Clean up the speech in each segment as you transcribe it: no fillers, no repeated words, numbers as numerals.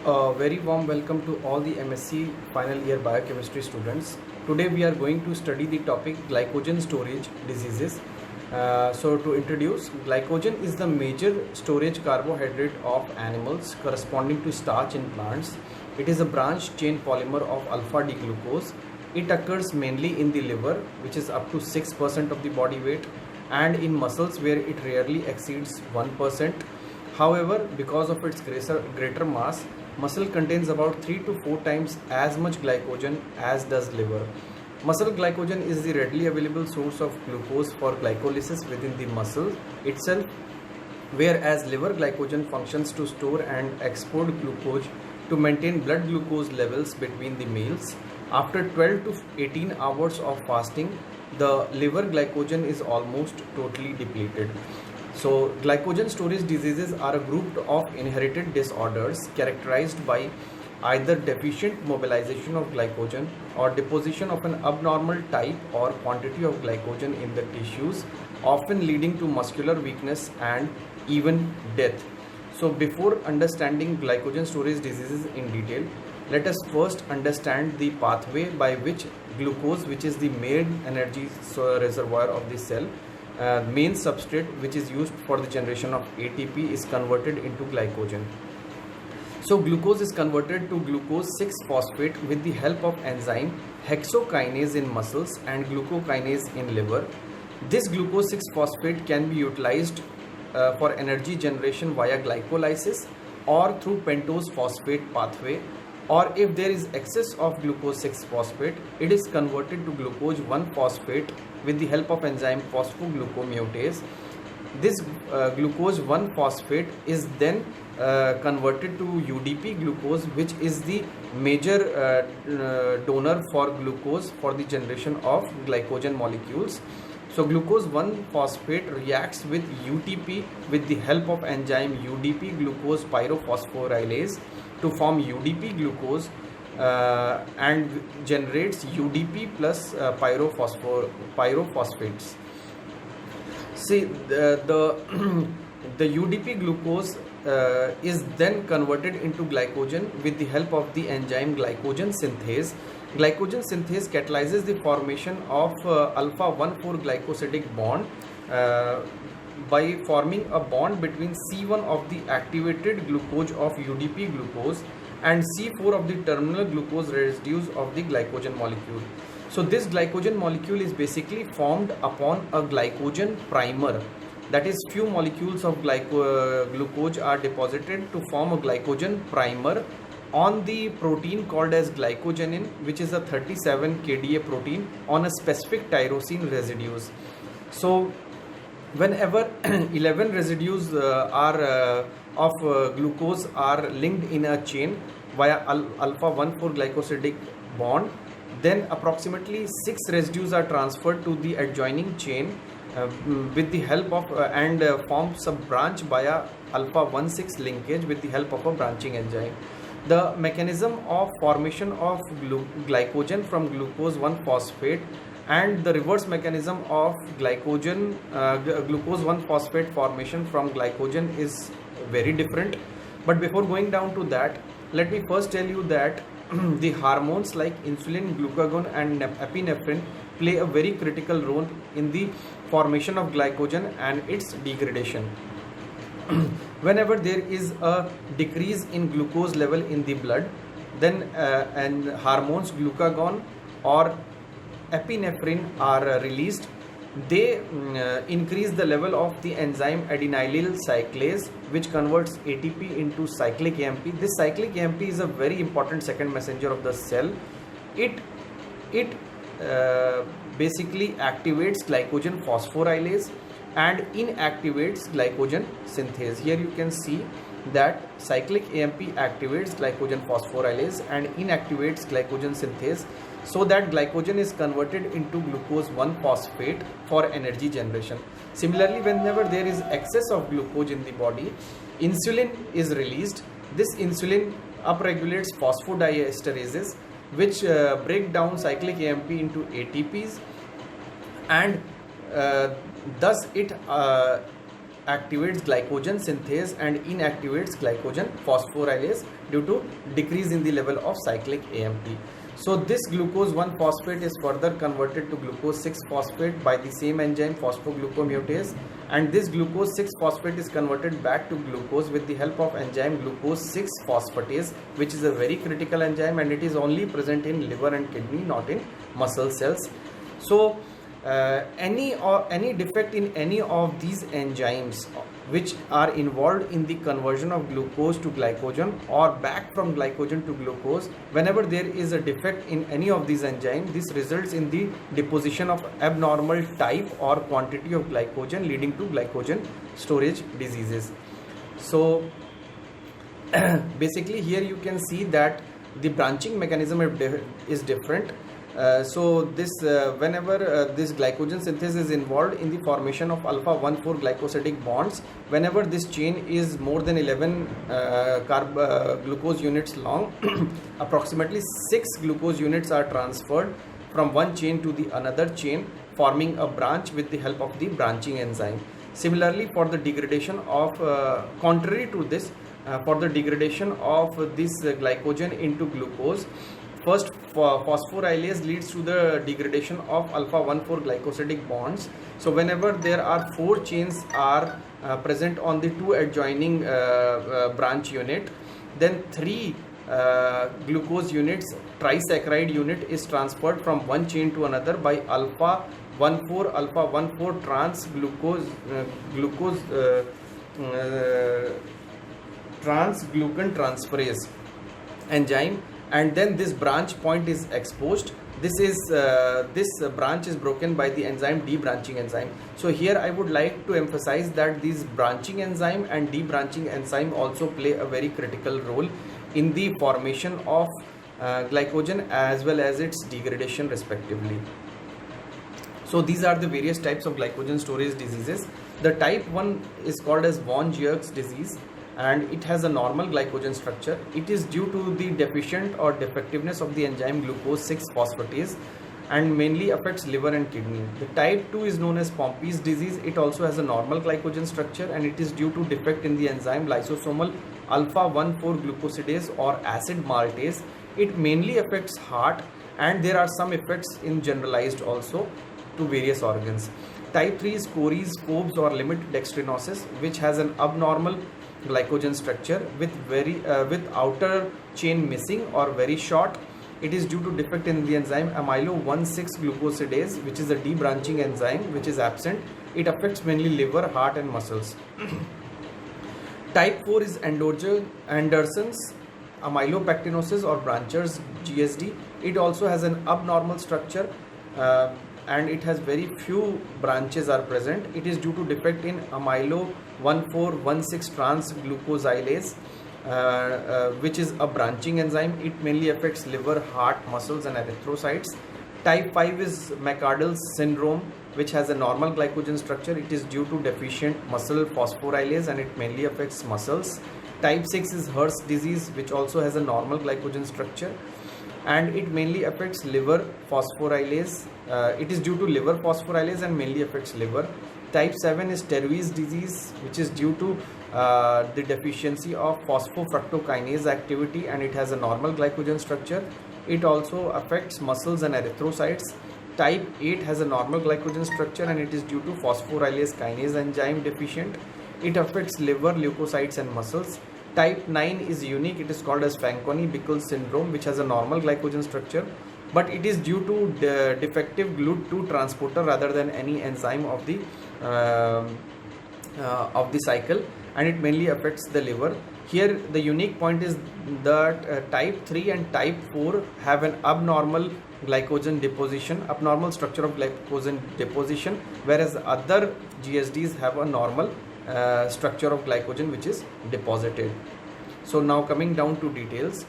A very warm welcome to all the MSc final year biochemistry students. Today we are going to study the topic glycogen storage diseases. To introduce, glycogen is the major storage carbohydrate of animals corresponding to starch in plants. It is a branched chain polymer of alpha D glucose. It occurs mainly in the liver, which is up to 6% of the body weight, and in muscles where it rarely exceeds 1%. However, because of its greater mass, muscle contains about 3 to 4 times as much glycogen as does liver. Muscle glycogen is the readily available source of glucose for glycolysis within the muscle itself, whereas liver glycogen functions to store and export glucose to maintain blood glucose levels between the meals. After 12 to 18 hours of fasting, the liver glycogen is almost totally depleted. So, glycogen storage diseases are a group of inherited disorders characterized by either deficient mobilization of glycogen or deposition of an abnormal type or quantity of glycogen in the tissues, often leading to muscular weakness and even death. So, before understanding glycogen storage diseases in detail, let us first understand the pathway by which glucose, which is the main energy reservoir of the cell, main substrate which is used for the generation of ATP, is converted into glycogen. So glucose is converted to glucose 6-phosphate with the help of enzyme hexokinase in muscles and glucokinase in liver. This glucose 6-phosphate can be utilized for energy generation via glycolysis or through pentose phosphate pathway, or if there is excess of glucose 6-phosphate, it is converted to glucose 1-phosphate with the help of enzyme phosphoglucomutase. This glucose 1-phosphate is then converted to UDP glucose, which is the major donor for glucose for the generation of glycogen molecules. So glucose 1-phosphate reacts with UTP with the help of enzyme UDP glucose pyrophosphorylase to form UDP glucose and generates UDP plus pyrophosphates. See, the UDP glucose is then converted into glycogen with the help of the enzyme glycogen synthase. Glycogen synthase catalyzes the formation of alpha 1,4 glycosidic bond by forming a bond between C1 of the activated glucose of UDP glucose and C4 of the terminal glucose residues of the glycogen molecule. So this glycogen molecule is basically formed upon a glycogen primer. That is, few molecules of glucose are deposited to form a glycogen primer on the protein called as glycogenin, which is a 37 kDa protein on a specific tyrosine residues. So whenever 11 residues of glucose are linked in a chain via alpha 1,4 glycosidic bond, then approximately 6 residues are transferred to the adjoining chain with the help of and forms a branch via alpha 1,6 linkage with the help of a branching enzyme. The mechanism of formation of glycogen from glucose 1-phosphate and the reverse mechanism of glucose 1-phosphate formation from glycogen is very different. But before going down to that, let me first tell you that the hormones like insulin, glucagon and epinephrine play a very critical role in the formation of glycogen and its degradation. Whenever there is a decrease in glucose level in the blood, then and hormones glucagon or epinephrine are released. They increase the level of the enzyme adenylyl cyclase, which converts ATP into cyclic AMP. This cyclic AMP is a very important second messenger of the cell. It basically activates glycogen phosphorylase and inactivates glycogen synthase. Here you can see that cyclic AMP activates glycogen phosphorylase and inactivates glycogen synthase, so that glycogen is converted into glucose 1-phosphate for energy generation. Similarly, whenever there is excess of glucose in the body, insulin is released. This insulin upregulates phosphodiesterases, which break down cyclic AMP into ATPs, and thus it activates glycogen synthase and inactivates glycogen phosphorylase due to decrease in the level of cyclic AMP. So this glucose 1-phosphate is further converted to glucose 6-phosphate by the same enzyme phosphoglucomutase, and this glucose 6-phosphate is converted back to glucose with the help of enzyme glucose 6-phosphatase, which is a very critical enzyme, and it is only present in liver and kidney, not in muscle cells. So any defect in any of these enzymes which are involved in the conversion of glucose to glycogen or back from glycogen to glucose, whenever there is a defect in any of these enzymes, this results in the deposition of abnormal type or quantity of glycogen, leading to glycogen storage diseases. So basically here you can see that the branching mechanism is different. So this whenever this glycogen synthase is involved in the formation of alpha 1,4 glycosidic bonds, whenever this chain is more than 11 glucose units long, approximately 6 glucose units are transferred from one chain to the another chain, forming a branch with the help of the branching enzyme. Similarly, for the degradation of contrary to this, for the degradation of this glycogen into glucose, first phosphorylase leads to the degradation of alpha 1,4 glycosidic bonds. So whenever there are 4 chains are present on the 2 adjoining branch unit, then 3 glucose units, trisaccharide unit is transferred from one chain to another by alpha 1,4 trans transglucan transferase enzyme, and then this branch point is exposed. This branch is broken by the enzyme debranching enzyme. So here I would like to emphasize that these branching enzyme and debranching enzyme also play a very critical role in the formation of glycogen as well as its degradation respectively. So these are the various types of glycogen storage diseases. The type 1 is called as von Gierk's disease, and it has a normal glycogen structure. It is due to the deficient or defectiveness of the enzyme glucose 6-phosphatase and mainly affects liver and kidney. The type 2 is known as Pompe's disease. It also has a normal glycogen structure, and it is due to defect in the enzyme lysosomal alpha 1,4 glucosidase or acid maltase. It mainly affects heart, and there are some effects in generalized also to various organs. Type 3 is Cory's Cobb's or limit dextrinosis, which has an abnormal glycogen structure with outer chain missing or very short. It is due to defect in the enzyme amylo 1,6 glucosidase, which is a debranching enzyme which is absent. It affects mainly liver, heart and muscles. Type 4 is Anderson's amylopectinosis or Brancher's GSD. It also has an abnormal structure and it has very few branches are present. It is due to defect in amylo 1,4,1,6 transglucosylase, which is a branching enzyme. It mainly affects liver, heart, muscles and erythrocytes. Type 5 is McArdle's syndrome, which has a normal glycogen structure. It is due to deficient muscle phosphorylase and it mainly affects muscles. Type 6 is Hirsch's disease, which also has a normal glycogen structure and it mainly affects liver phosphorylase. It is due to liver phosphorylase and mainly affects liver. Type 7 is Terwey's disease, which is due to the deficiency of phosphofructokinase activity and it has a normal glycogen structure. It also affects muscles and erythrocytes. Type 8 has a normal glycogen structure and it is due to phosphorylase kinase enzyme deficient. It affects liver, leukocytes and muscles. Type 9 is unique. It is called as Fanconi-Bickel syndrome, which has a normal glycogen structure, but it is due to the defective GLUT2 transporter rather than any enzyme of the cycle, and it mainly affects the liver. Here the unique point is that type 3 and type 4 have an abnormal glycogen deposition, abnormal structure of glycogen deposition, whereas other GSDs have a normal structure of glycogen which is deposited. So now coming down to details.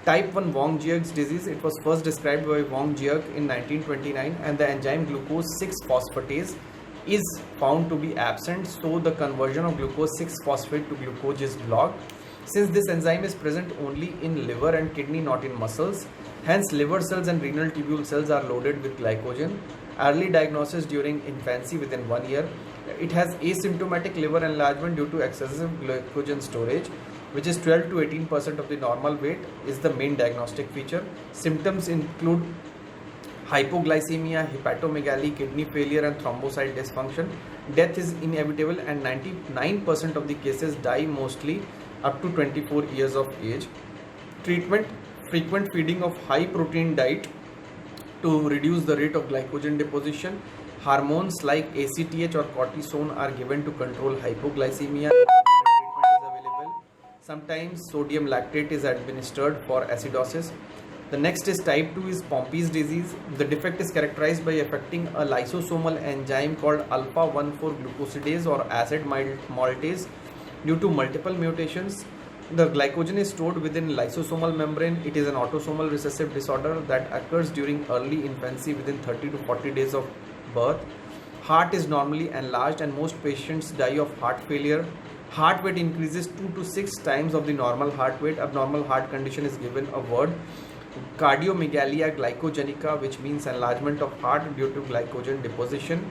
Type 1 von Gierk's disease, it was first described by von Gierk in 1929 and the enzyme glucose 6-phosphatase is found to be absent, so the conversion of glucose 6-phosphate to glucose is blocked. Since this enzyme is present only in liver and kidney, not in muscles, hence liver cells and renal tubule cells are loaded with glycogen. Early diagnosis during infancy within 1 year. It has asymptomatic liver enlargement due to excessive glycogen storage, which is 12 to 18% of the normal weight, is the main diagnostic feature. Symptoms include hypoglycemia, hepatomegaly, kidney failure, and thrombocyte dysfunction. Death is inevitable, and 99% of the cases die mostly up to 24 years of age. Treatment: frequent feeding of high protein diet to reduce the rate of glycogen deposition. Hormones like ACTH or cortisone are given to control hypoglycemia. Treatment is available. Sometimes sodium lactate is administered for acidosis. The next is type 2 is Pompe's disease. The defect is characterized by affecting a lysosomal enzyme called alpha-1,4-glucosidase or acid maltase. Due to multiple mutations, the glycogen is stored within lysosomal membrane. It is an autosomal recessive disorder that occurs during early infancy within 30 to 40 days of birth. Heart is normally enlarged and most patients die of heart failure. Heart weight increases 2 to 6 times of the normal heart weight. Abnormal heart condition is given a word: cardiomegalia glycogenica, which means enlargement of heart due to glycogen deposition.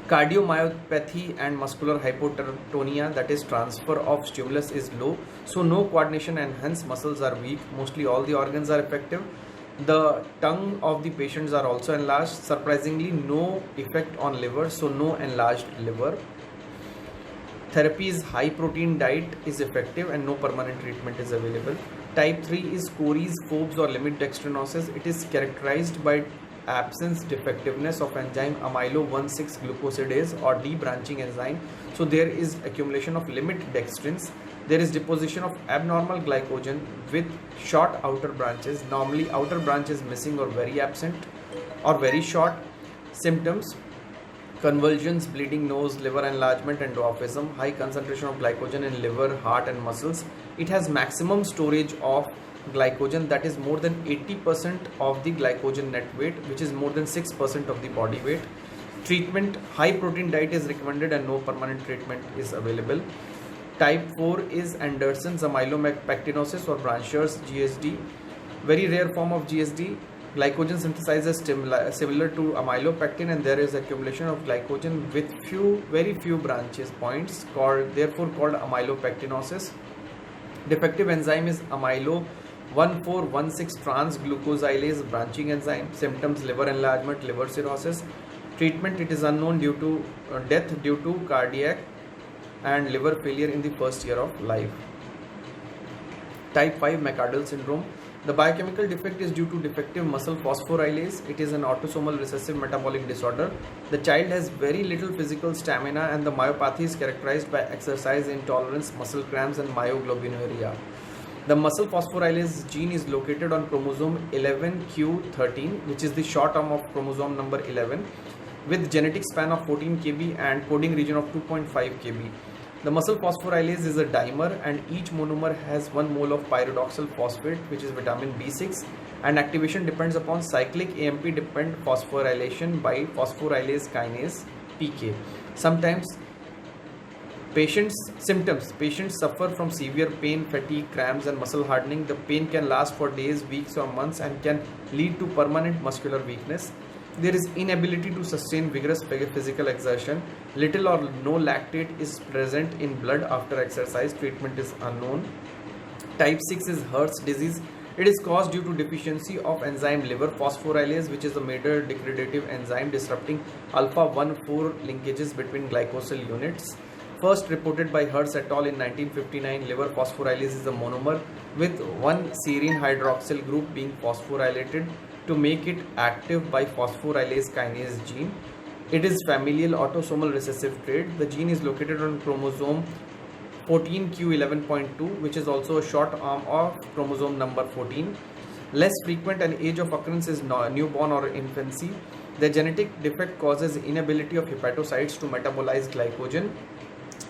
Cardiomyopathy and muscular hypotonia, that is transfer of stimulus, is low, so no coordination and hence muscles are weak. Mostly all the organs are effective. The tongue of the patients are also enlarged. Surprisingly, no effect on liver, so no enlarged liver. Therapy is high protein diet is effective and no permanent treatment is available. Type 3 is Cory's, Forbes or limit dextrinosis. It is characterized by absence, defectiveness of enzyme amylo-1,6-glucosidase or debranching enzyme. So there is accumulation of limit dextrins. There is deposition of abnormal glycogen with short outer branches. Normally outer branch is missing or very absent or very short. Symptoms: convulsions, bleeding nose, liver enlargement and dwarfism, high concentration of glycogen in liver, heart and muscles. It has maximum storage of glycogen, that is more than 80% of the glycogen net weight, which is more than 6% of the body weight. Treatment: high protein diet is recommended and no permanent treatment is available. Type 4 is Anderson's amylopectinosis or Brancher's GSD. Very rare form of GSD. Glycogen synthesizes similar to amylopectin, and there is accumulation of glycogen with very few branches points, therefore called amylopectinosis. Defective enzyme is amylo-1,4,1,6 trans-glucosylase branching enzyme. Symptoms: liver enlargement, liver cirrhosis. Treatment: it is unknown due to death due to cardiac and liver failure in the first year of life. Type 5 McArdle syndrome. The biochemical defect is due to defective muscle phosphorylase. It is an autosomal recessive metabolic disorder. The child has very little physical stamina and the myopathy is characterized by exercise intolerance, muscle cramps and myoglobinuria. The muscle phosphorylase gene is located on chromosome 11q13, which is the short arm of chromosome number 11, with genetic span of 14 kb and coding region of 2.5 kb. The muscle phosphorylase is a dimer and each monomer has 1 mole of pyridoxal phosphate, which is vitamin B6, and activation depends upon cyclic AMP dependent phosphorylation by phosphorylase kinase PK. Sometimes patients suffer from severe pain, fatigue, cramps and muscle hardening. The pain can last for days, weeks or months and can lead to permanent muscular weakness. There is inability to sustain vigorous physical exertion. Little or no lactate is present in blood after exercise. Treatment is unknown. Type 6 is Hertz disease. It is caused due to deficiency of enzyme liver phosphorylase, which is a major degradative enzyme disrupting alpha-1,4 linkages between glycosyl units. First reported by Hertz et al. In 1959, liver phosphorylase is a monomer with one serine hydroxyl group being phosphorylated to make it active by phosphorylase kinase gene. It is familial autosomal recessive trait. The gene is located on chromosome 14q11.2, which is also a short arm of chromosome number 14. Less frequent and age of occurrence is newborn or infancy. The genetic defect causes inability of hepatocytes to metabolize glycogen,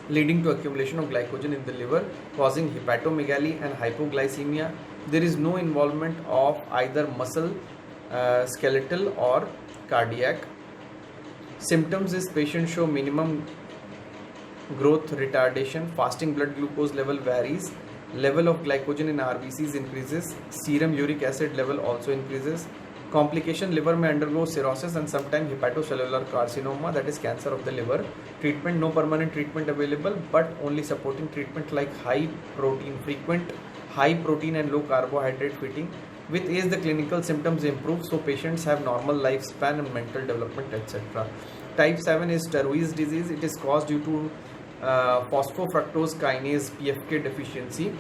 leading to accumulation of glycogen in the liver, causing hepatomegaly and hypoglycemia. There is no involvement of either muscle, skeletal or cardiac. Symptoms is patient show minimum growth retardation, fasting blood glucose level varies, level of glycogen in RBCs increases, serum uric acid level also increases, Complication: liver may undergo cirrhosis and sometimes hepatocellular carcinoma, that is cancer of the liver. Treatment: no permanent treatment available, but only supporting treatment like frequent high protein and low carbohydrate feeding. With age, the clinical symptoms improve, so patients have normal lifespan and mental development, etc. Type 7 is Stauro's disease. It is caused due to phosphofructose kinase PFK deficiency,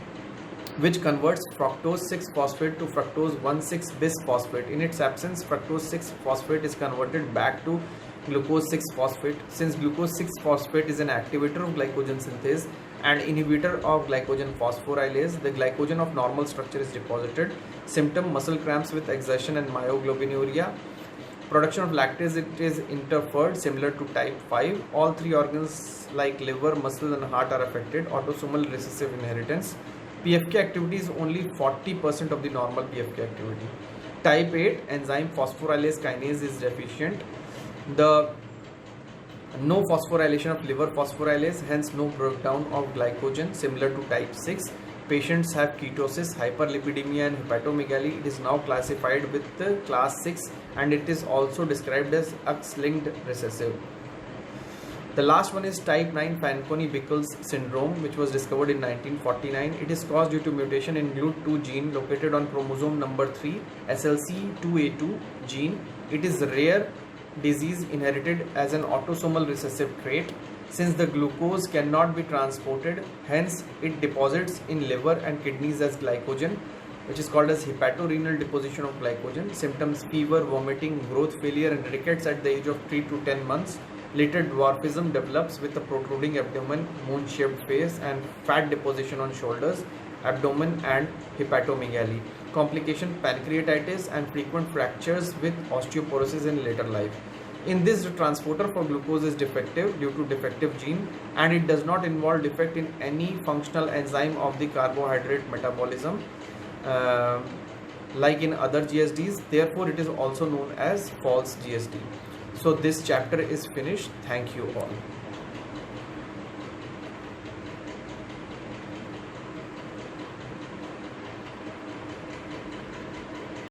which converts fructose 6-phosphate to fructose 1,6-bisphosphate. In its absence, fructose 6-phosphate is converted back to glucose 6-phosphate. Since glucose 6-phosphate is an activator of glycogen synthase and inhibitor of glycogen phosphorylase, the glycogen of normal structure is deposited. Symptom: muscle cramps with exertion and myoglobinuria. Production of lactase, it is interfered, similar to type 5. All three organs like liver, muscle and heart are affected. Autosomal recessive inheritance. PFK activity is only 40% of the normal PFK activity. Type 8, enzyme phosphorylase kinase is deficient. No phosphorylation of liver phosphorylase, hence no breakdown of glycogen, similar to type 6. Patients have ketosis, hyperlipidemia and hepatomegaly. It is now classified with the class 6 and it is also described as X-linked recessive. The last one is type 9 Fanconi-Bickel syndrome, which was discovered in 1949. It is caused due to mutation in GLUT2 gene located on chromosome number 3, SLC2A2 gene. It is rare disease inherited as an autosomal recessive trait. Since the glucose cannot be transported, hence it deposits in liver and kidneys as glycogen, which is called as hepatorenal deposition of glycogen. Symptoms: fever, vomiting, growth failure and rickets at the age of 3 to 10 months. Later dwarfism develops with a protruding abdomen, moon-shaped face and fat deposition on shoulders, abdomen and hepatomegaly. Complication: pancreatitis and frequent fractures with osteoporosis in later life. In this, the transporter for glucose is defective due to defective gene and it does not involve defect in any functional enzyme of the carbohydrate metabolism like in other GSDs. Therefore, it is also known as false GSD. So this chapter is finished. Thank you all.